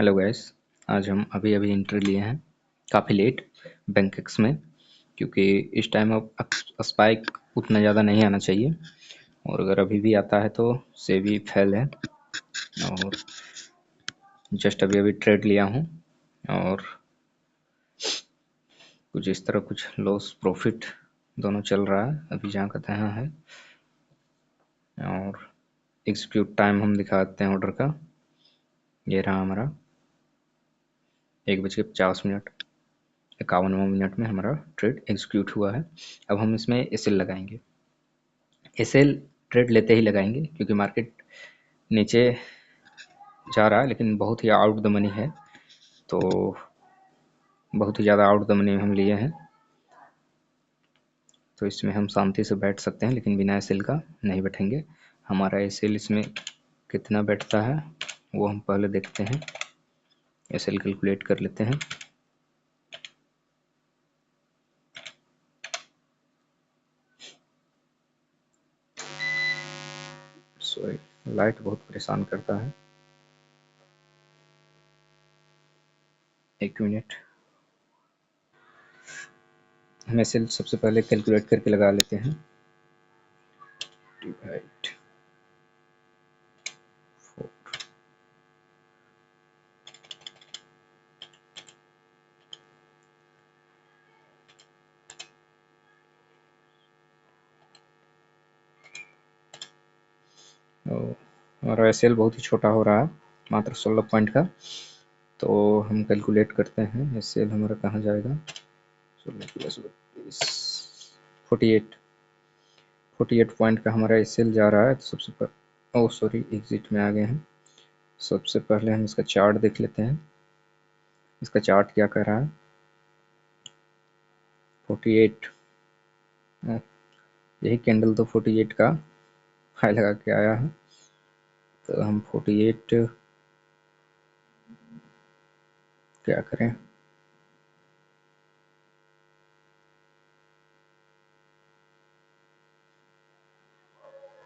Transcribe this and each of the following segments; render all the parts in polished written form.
Hello guys. आज हम अभी अभी एंट्री लिए हैं काफ़ी लेट बैंक एक्स में, क्योंकि इस टाइम अब स्पाइक उतना ज़्यादा नहीं आना चाहिए, और अगर अभी भी आता है तो सेबी फेल है। और जस्ट अभी अभी ट्रेड लिया हूँ और कुछ इस तरह कुछ लॉस प्रॉफिट दोनों चल रहा है, अभी जहाँ का तहाँ है। और एग्जीक्यूट टाइम हम दिखाते हैं ऑर्डर का, ये रहा हमारा 1:50 51 मिनट में हमारा ट्रेड एग्जीक्यूट हुआ है। अब हम इसमें एसएल लगाएंगे। एसएल ट्रेड लेते ही लगाएंगे क्योंकि मार्केट नीचे जा रहा है, लेकिन बहुत ही आउट द मनी है, तो बहुत ही ज़्यादा आउट द मनी हम लिए हैं, तो इसमें हम शांति से बैठ सकते हैं, लेकिन बिना एसएल का नहीं बैठेंगे। हमारा एसएल इसमें कितना बैठता है वो हम पहले देखते हैं, एसएल कैलकुलेट कर लेते हैं। सॉरी, लाइट बहुत परेशान करता है, 1 मिनट। हम एसएल सबसे पहले कैलकुलेट करके लगा लेते हैं, डिवाइड 4। हमारा एसएल बहुत ही छोटा हो रहा है, मात्र 16 पॉइंट का, तो हम कैलकुलेट करते हैं एसएल हमारा कहाँ जाएगा। 16 प्लस 48 पॉइंट का हमारा एसएल जा रहा है। तो सबसे पहले सॉरी, एग्जिट में आ गए हैं। सबसे पहले हम इसका चार्ट देख लेते हैं, इसका चार्ट क्या कर रहा है। 48, यही कैंडल तो 48 का हाई लगा के आया है, तो हम 48 क्या करें।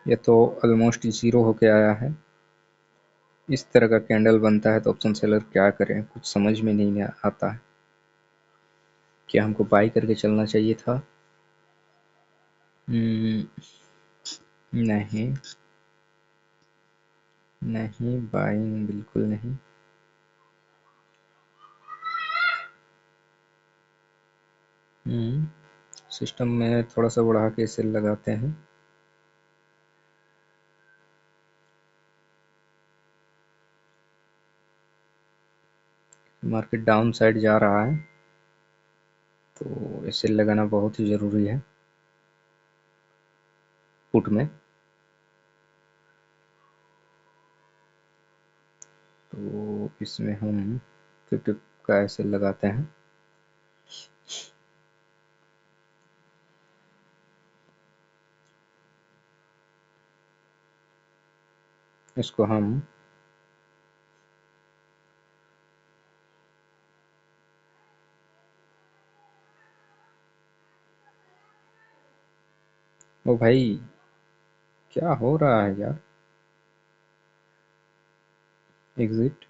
ये तो ऑलमोस्ट ज़ीरो होके आया है। इस तरह का कैंडल बनता है तो ऑप्शन सेलर क्या करें, कुछ समझ में नहीं आता है। क्या हमको बाई करके चलना चाहिए था? नहीं नहीं, बाइंग बिल्कुल नहीं। सिस्टम में थोड़ा सा बढ़ा के सेल लगाते हैं। मार्केट डाउन साइड जा रहा है, तो सेल लगाना बहुत ही ज़रूरी है पुट में। तो इसमें हम 50 का ऐसे लगाते हैं। इसको हम ओ भाई, क्या हो रहा है यार। एग्जिट,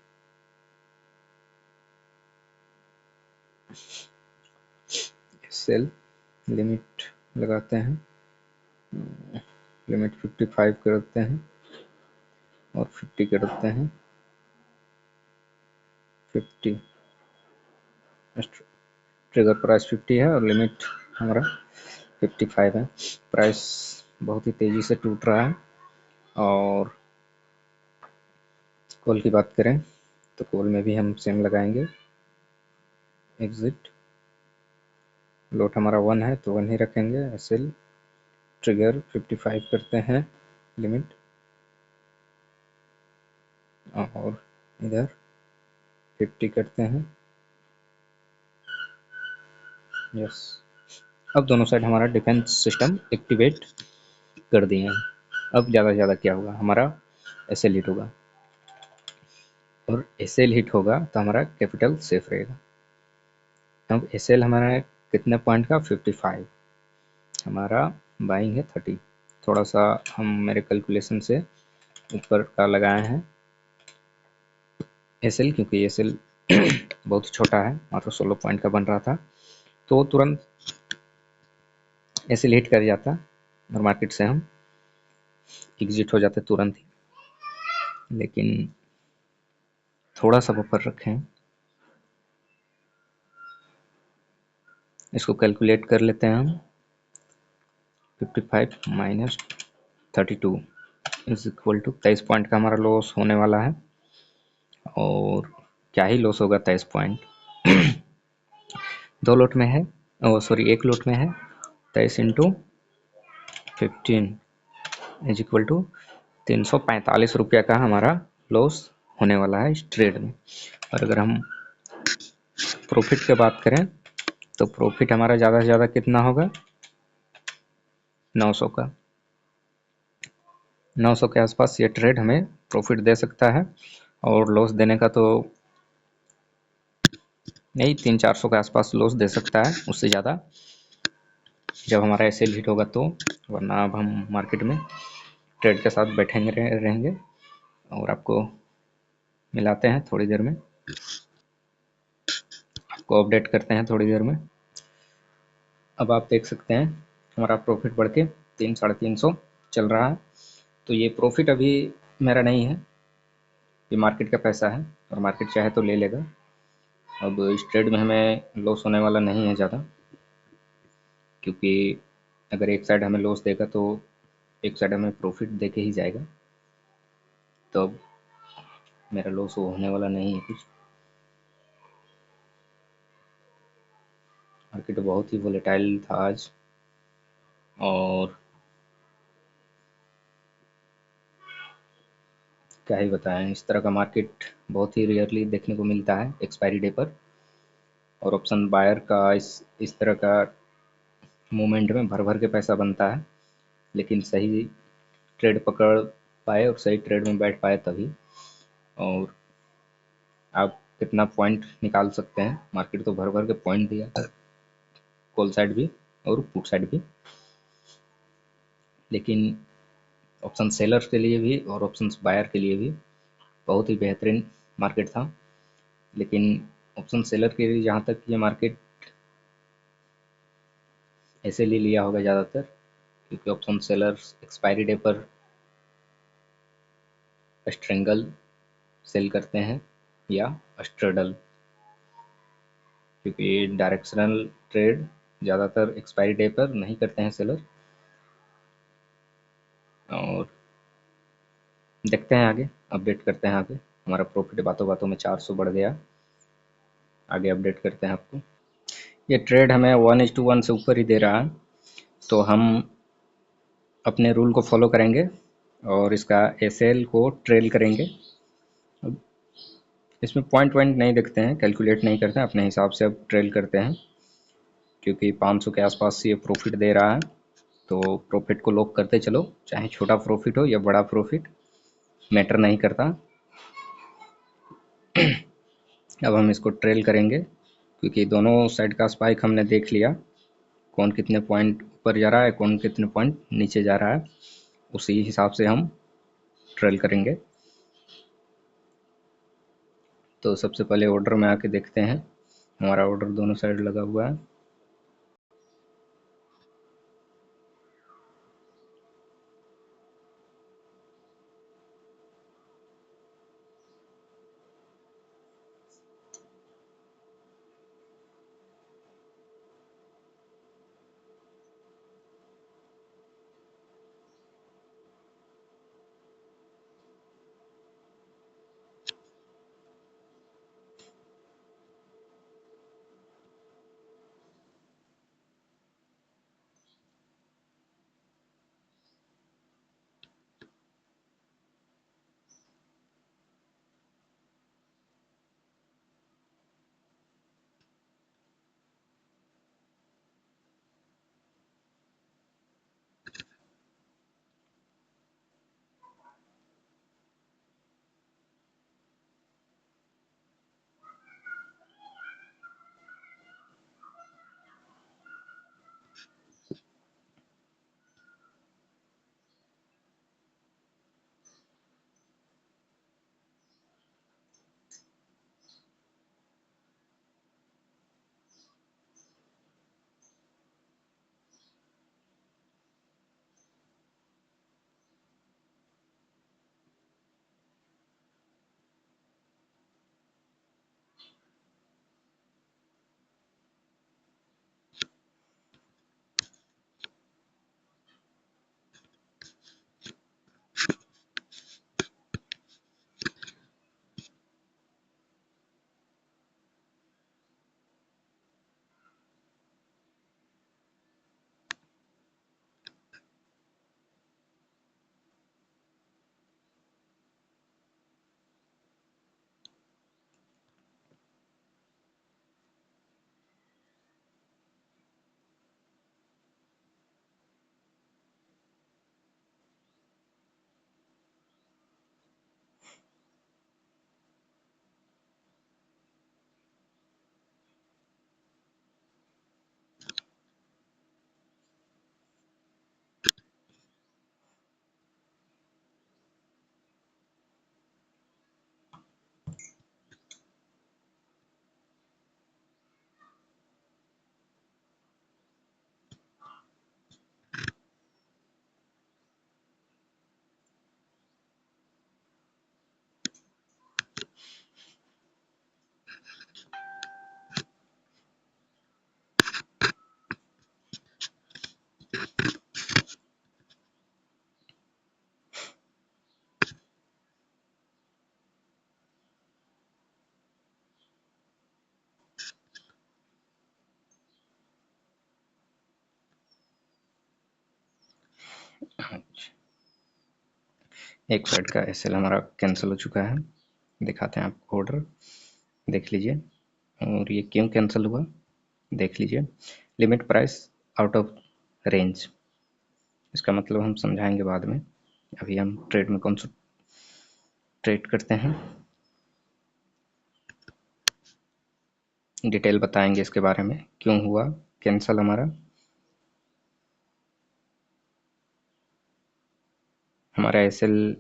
सेल लिमिट लगाते हैं, लिमिट 55 कर देते हैं और 50 कर देते हैं। 50 ट्रिगर प्राइस 50 है और लिमिट हमारा 55 है। प्राइस बहुत ही तेज़ी से टूट रहा है। और कॉल की बात करें तो कॉल में भी हम सेम लगाएंगे, एग्जिट। लोट हमारा 1 है तो 1 ही रखेंगे। एसएल ट्रिगर 55 करते हैं लिमिट, और इधर 50 करते हैं। यस, अब दोनों साइड हमारा डिफेंस सिस्टम एक्टिवेट कर दिए हैं। अब ज़्यादा से ज़्यादा क्या होगा, हमारा एसएल हिट होगा, और एसएल हिट होगा तो हमारा कैपिटल सेफ रहेगा। अब एसएल हमारा कितने पॉइंट का, 55। हमारा बाइंग है 30। थोड़ा सा हम मेरे कैलकुलेशन से ऊपर का लगाए हैं। एसएल, क्योंकि एसएल बहुत छोटा है, मात्र 16 पॉइंट का बन रहा था, तो तुरंत एसएल हिट कर जाता और मार्केट से हम एग्जिट हो जाते तुरंत ही। लेकिन थोड़ा सा बफर रखें, इसको कैलकुलेट कर लेते हैं हम। 55 minus 32 is equal to 23 point का हमारा लॉस होने वाला है। और क्या ही लॉस होगा, 23 पॉइंट। दो लोट में है, सॉरी एक लोट में है, 23 इंटू 15 इज इक्वल टू 345 रुपये का हमारा लॉस होने वाला है इस ट्रेड में। और अगर हम प्रॉफिट की बात करें तो प्रॉफिट हमारा ज़्यादा से ज़्यादा कितना होगा, 900 का। 900 के आसपास ये ट्रेड हमें प्रॉफिट दे सकता है, और लॉस देने का तो यही 300-400 के आसपास लॉस दे सकता है, उससे ज़्यादा जब हमारा एसएल हिट होगा तो। वरना अब हम मार्केट में ट्रेड के साथ बैठेंगे रहेंगे, और आपको मिलाते हैं थोड़ी देर में, आपको अपडेट करते हैं थोड़ी देर में। अब आप देख सकते हैं हमारा प्रॉफिट बढ़ के 300-350 चल रहा है। तो ये प्रॉफिट अभी मेरा नहीं है, ये मार्केट का पैसा है, और मार्केट चाहे तो ले लेगा। अब इस ट्रेड में हमें लॉस होने वाला नहीं है ज़्यादा, क्योंकि अगर एक साइड हमें लॉस देगा तो एक साइड हमें प्रॉफिट दे के ही जाएगा, तो अब मेरा लॉस होने वाला नहीं है कुछ। मार्केट बहुत ही वोलेटाइल था आज, और क्या ही बताएं, इस तरह का मार्केट बहुत ही रेयरली देखने को मिलता है एक्सपायरी डे पर। और ऑप्शन बायर का इस तरह का मूवमेंट में भर भर के पैसा बनता है, लेकिन सही ट्रेड पकड़ पाए और सही ट्रेड में बैठ पाए तभी। और आप कितना पॉइंट निकाल सकते हैं, मार्केट तो भर भर के पॉइंट दिया, कॉल साइड भी और पुट साइड भी। लेकिन ऑप्शन सेलर्स के लिए भी और ऑप्शन बायर के लिए भी बहुत ही बेहतरीन मार्केट था। लेकिन ऑप्शन सेलर के लिए जहाँ तक ये मार्केट ऐसे ले लिया होगा ज़्यादातर, क्योंकि ऑप्शन सेलर्स एक्सपायरी डे पर स्ट्रेंगल सेल करते हैं या स्ट्रेडल, क्योंकि डायरेक्शनल ट्रेड ज़्यादातर एक्सपायरी डे पर नहीं करते हैं सेलर। और देखते हैं आगे, अपडेट करते हैं आगे। हमारा प्रॉफिट बातों बातों में 400 बढ़ गया, आगे अपडेट करते हैं आपको। ये ट्रेड हमें 1:1 से ऊपर ही दे रहा है, तो हम अपने रूल को फॉलो करेंगे और इसका एसएल को ट्रेल करेंगे। अब इसमें पॉइंट वॉइंट नहीं देखते हैं, कैलकुलेट नहीं करते हैं, अपने हिसाब से अब ट्रेल करते हैं, क्योंकि 500 के आसपास ये प्रॉफिट दे रहा है, तो प्रॉफिट को लॉक करते चलो, चाहे छोटा प्रॉफिट हो या बड़ा प्रॉफिट, मैटर नहीं करता। अब हम इसको ट्रेल करेंगे, क्योंकि दोनों साइड का स्पाइक हमने देख लिया, कौन कितने पॉइंट ऊपर जा रहा है, कौन कितने पॉइंट नीचे जा रहा है, उसी हिसाब से हम ट्रेल करेंगे। तो सबसे पहले ऑर्डर में आके देखते हैं, हमारा ऑर्डर दोनों साइड लगा हुआ है। एक साइड का एसएल हमारा कैंसिल हो चुका है, दिखाते हैं आपको ऑर्डर, देख लीजिए। और ये क्यों कैंसिल हुआ देख लीजिए। Limit price out of range, इसका मतलब हम समझाएंगे बाद में, अभी हम ट्रेड में कौन सा ट्रेड करते हैं डिटेल बताएंगे इसके बारे में, क्यों हुआ कैंसिल हमारा एसएल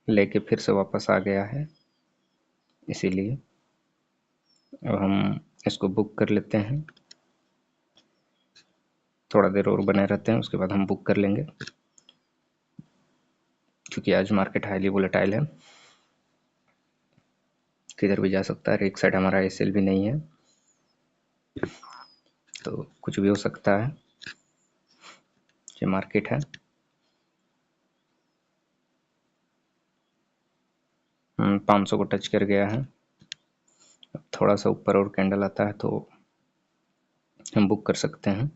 लेके फिर से वापस आ गया है, इसीलिए अब हम इसको बुक कर लेते हैं। थोड़ा देर और बने रहते हैं, उसके बाद हम बुक कर लेंगे, क्योंकि आज मार्केट हाईली वोलेटाइल है, किधर भी जा सकता है। एक साइड हमारा एसएल भी नहीं है, तो कुछ भी हो सकता है। ये मार्केट है, 500 को टच कर गया है। अब थोड़ा सा ऊपर और कैंडल आता है तो हम बुक कर सकते हैं।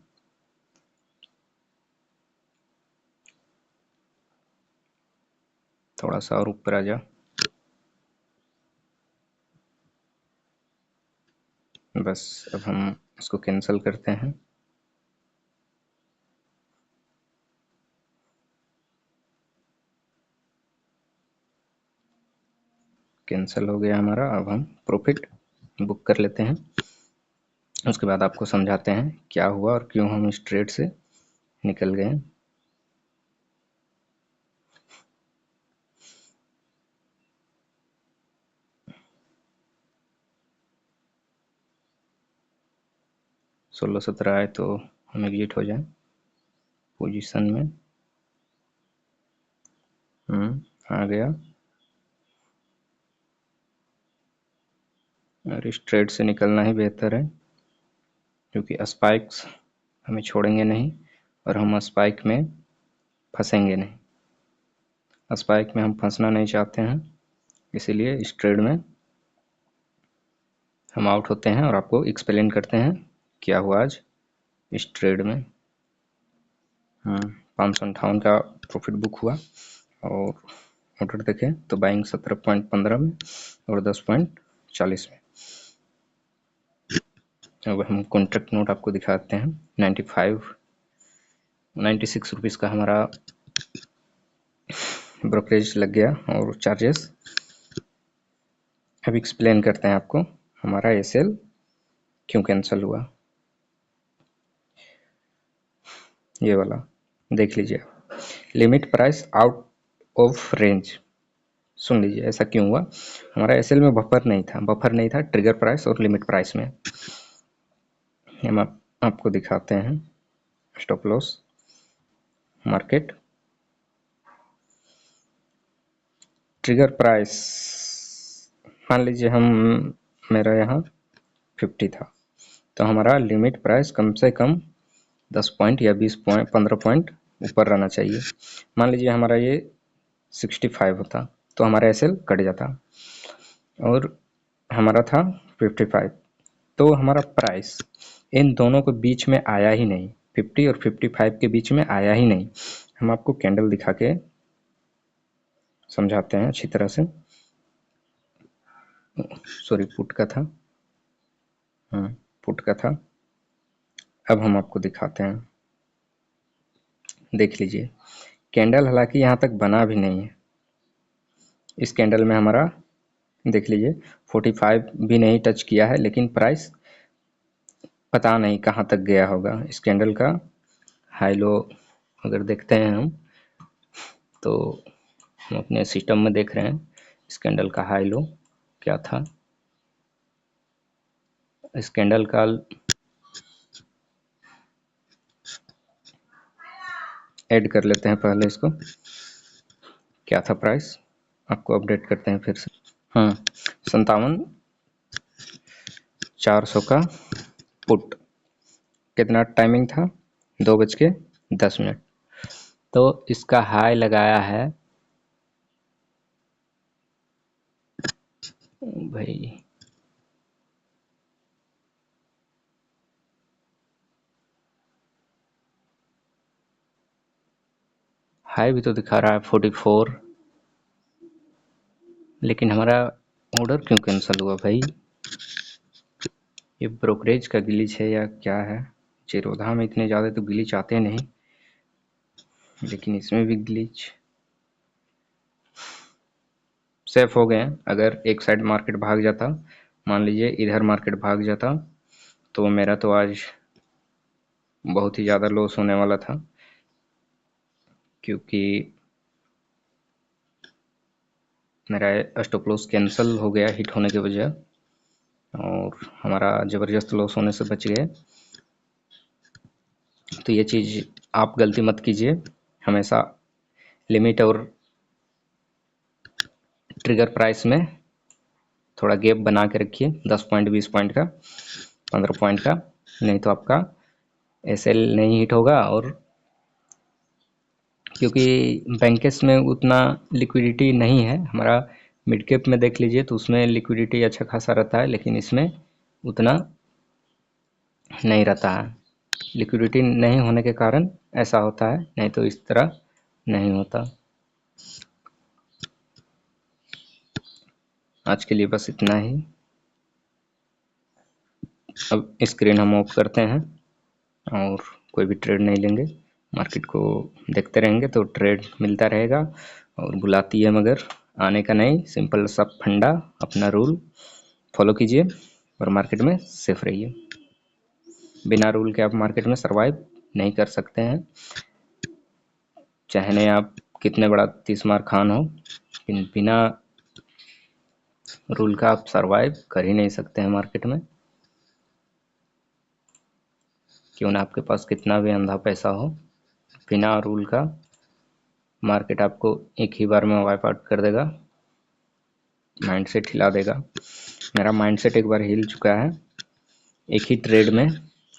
थोड़ा सा और ऊपर आ जा, बस अब हम इसको कैंसिल करते हैं। कैंसिल हो गया हमारा, अब हम प्रॉफिट बुक कर लेते हैं। उसके बाद आपको समझाते हैं क्या हुआ और क्यों हम इस ट्रेड से निकल गए। 16-17 आए तो हम एग्जिट हो जाए पोजीशन में। आ गया, और इस ट्रेड से निकलना ही बेहतर है, क्योंकि स्पाइक्स हमें छोड़ेंगे नहीं और हम स्पाइक में फंसेंगे नहीं। स्पाइक में हम फंसना नहीं चाहते हैं, इसीलिए इस ट्रेड में हम आउट होते हैं और आपको एक्सप्लेन करते हैं क्या हुआ आज इस ट्रेड में। 558 का प्रॉफिट बुक हुआ, और ऑर्डर देखें तो बाइंग 17.15 में और 10.40 में। अब हम कॉन्ट्रैक्ट नोट आपको दिखाते हैं। 96 रुपीज़ का हमारा ब्रोकरेज लग गया और चार्जेस। अब एक्सप्लेन करते हैं आपको हमारा एसएल क्यों कैंसिल हुआ। ये वाला देख लीजिए, limit price out of range. सुन लीजिए ऐसा क्यों हुआ। हमारा एसएल में बफर नहीं था ट्रिगर प्राइस और लिमिट प्राइस में। हम आपको दिखाते हैं stop loss market trigger price. मान लीजिए हम मेरा यहाँ 50 था, तो हमारा लिमिट प्राइस कम से कम 10 पॉइंट या 20 पॉइंट 15 पॉइंट ऊपर रहना चाहिए। मान लीजिए हमारा ये 65 होता तो हमारा एसएल कट जाता, और हमारा था 55, तो हमारा प्राइस इन दोनों के बीच में आया ही नहीं, 50 और 55 के बीच में आया ही नहीं। हम आपको कैंडल दिखा के समझाते हैं अच्छी तरह से। सॉरी, पुट का था, पुट का था। अब हम आपको दिखाते हैं, देख लीजिए कैंडल हालांकि यहाँ तक बना भी नहीं है। इस कैंडल में हमारा देख लीजिए 45 भी नहीं टच किया है, लेकिन प्राइस पता नहीं कहाँ तक गया होगा। इस कैंडल का हाई लो अगर देखते हैं हम, तो हम अपने सिस्टम में देख रहे हैं इस कैंडल का हाई लो क्या था। इस कैंडल का ऐड कर लेते हैं पहले इसको, क्या था प्राइस आपको अपडेट करते हैं फिर से। 57,400 का पुट, कितना टाइमिंग था 2:10। तो इसका हाई लगाया है भाई, हाई भी तो दिखा रहा है 44। लेकिन हमारा ऑर्डर क्यों कैंसिल हुआ भाई? ये ब्रोकरेज का ग्लिच है या क्या है? जीरोधा में इतने ज़्यादा तो ग्लिच आते नहीं, लेकिन इसमें भी ग्लिच। सेफ हो गए। अगर एक साइड मार्केट भाग जाता, मान लीजिए इधर मार्केट भाग जाता, तो मेरा तो आज बहुत ही ज़्यादा लॉस होने वाला था, क्योंकि मेरा स्टॉप लॉस कैंसिल हो गया हिट होने की वजह, और हमारा ज़बरदस्त लॉस होने से बच गए। तो ये चीज़ आप गलती मत कीजिए, हमेशा लिमिट और ट्रिगर प्राइस में थोड़ा गैप बना के रखिए, 10 पॉइंट, 20 पॉइंट का, 15 पॉइंट का, नहीं तो आपका एसएल नहीं हिट होगा। और क्योंकि बैंकेस में उतना लिक्विडिटी नहीं है, हमारा मिड कैप में देख लीजिए तो उसमें लिक्विडिटी अच्छा खासा रहता है, लेकिन इसमें उतना नहीं रहता है। लिक्विडिटी नहीं होने के कारण ऐसा होता है, नहीं तो इस तरह नहीं होता। आज के लिए बस इतना ही। अब स्क्रीन हम ऑफ करते हैं और कोई भी ट्रेड नहीं लेंगे, मार्केट को देखते रहेंगे तो ट्रेड मिलता रहेगा। और बुलाती है मगर आने का नहीं, सिंपल सा फंडा, अपना रूल फॉलो कीजिए और मार्केट में सेफ रहिए। बिना रूल के आप मार्केट में सरवाइव नहीं कर सकते हैं, चाहे आप कितने बड़ा 30 मार खान हो, लेकिन बिना रूल का आप सरवाइव कर ही नहीं सकते हैं मार्केट में। क्यों ना आपके पास कितना भी अंधा पैसा हो, बिना रूल का मार्केट आपको एक ही बार में वाइप आउट कर देगा, माइंडसेट हिला देगा। मेरा माइंडसेट एक बार हिल चुका है, एक ही ट्रेड में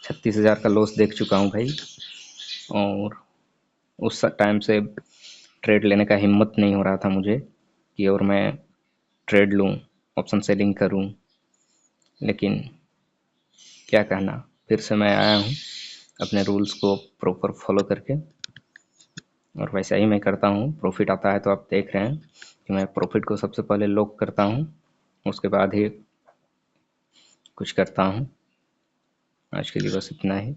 36,000 का लॉस देख चुका हूँ भाई, और उस टाइम से ट्रेड लेने का हिम्मत नहीं हो रहा था मुझे कि और मैं ट्रेड लूँ, ऑप्शन सेलिंग करूँ। लेकिन क्या कहना, फिर से मैं आया हूँ अपने रूल्स को प्रॉपर फॉलो करके, और वैसा ही मैं करता हूँ। प्रॉफिट आता है तो आप देख रहे हैं कि मैं प्रॉफिट को सबसे पहले लॉक करता हूँ, उसके बाद ही कुछ करता हूँ। आज के लिए बस इतना ही।